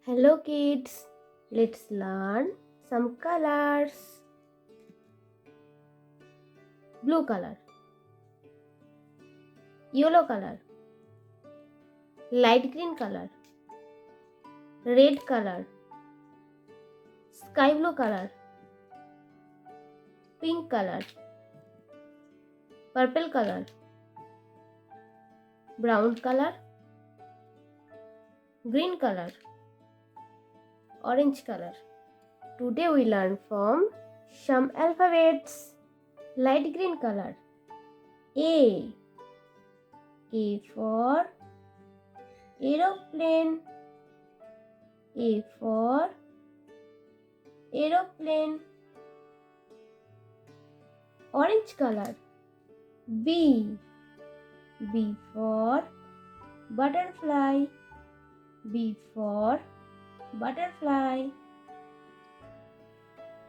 Hello kids, let's learn some colors. Blue color, yellow color, light green color, red color, sky blue color, pink color, purple color, brown color, green color, orange color. Today we learn from some alphabets. Light green color, A. A for aeroplane. A for aeroplane. Orange color, B. B for butterfly. B for butterfly.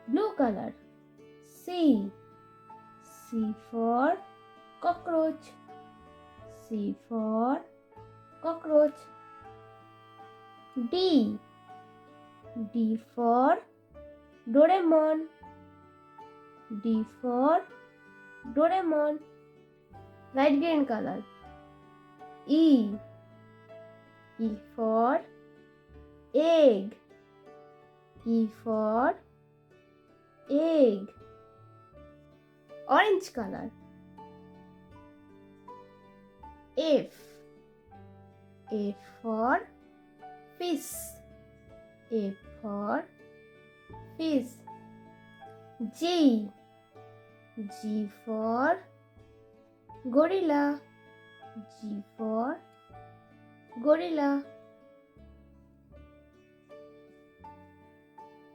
Blue color, C. C for cockroach. C for cockroach. D. D for Doraemon. D for Doraemon. Light green color, E. E for egg. E for egg. Orange color, F. F for fish. F for fish. G. G for gorilla. G for gorilla.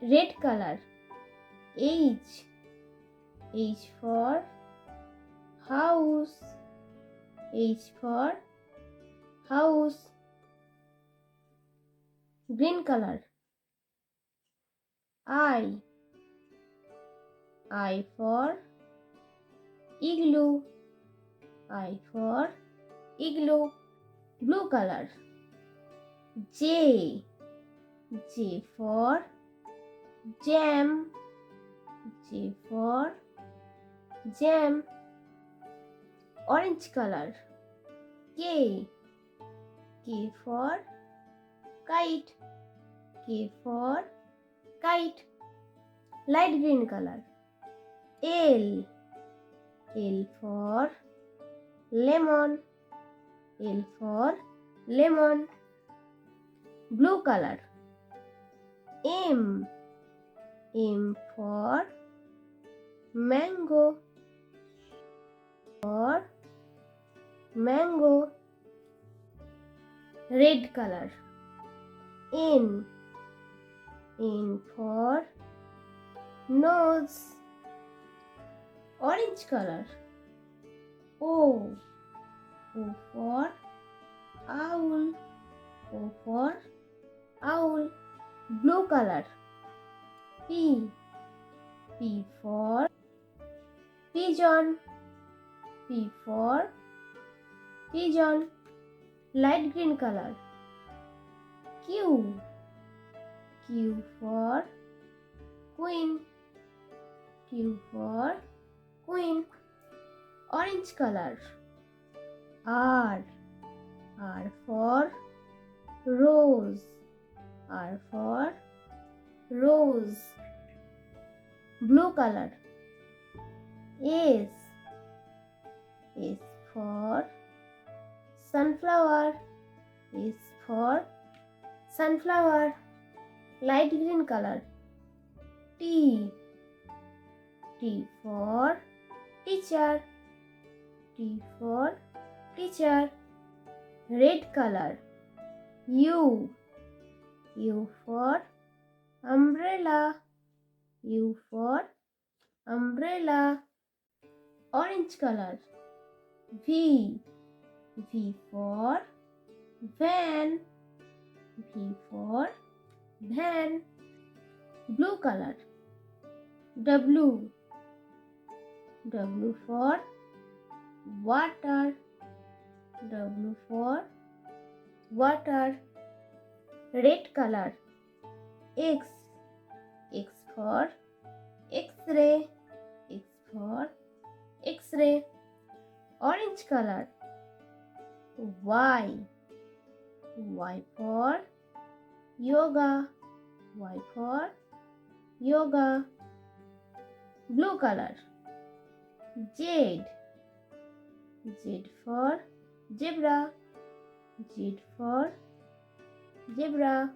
Red color, H. H for house. H for house. Green color, I. I for igloo. I for igloo. Blue color, J. J for jam. J for jam. Orange color, K. K for kite. K for kite. Light green color, L. L for lemon. L for lemon. Blue color, M. M for mango. For mango. Red color, N. N for nose. Orange color, O. O for owl. O for owl. Blue color, P. P for pigeon. P for pigeon. Light green color, Q. Q for queen. Q for queen. Orange color, R. R for rose. R for rose. Blue color, S. S for sunflower. S for sunflower. Light green color, T. T for teacher. T for teacher. Red color, U. U for umbrella. U for umbrella. Orange color, V. V for van. V for van. Blue color, W. W for water. W for water. Red color, X. X for X-ray. X for X-ray. Orange color. Y. Y for yoga. Y for yoga. Blue color. Z. Z for zebra. Z for zebra.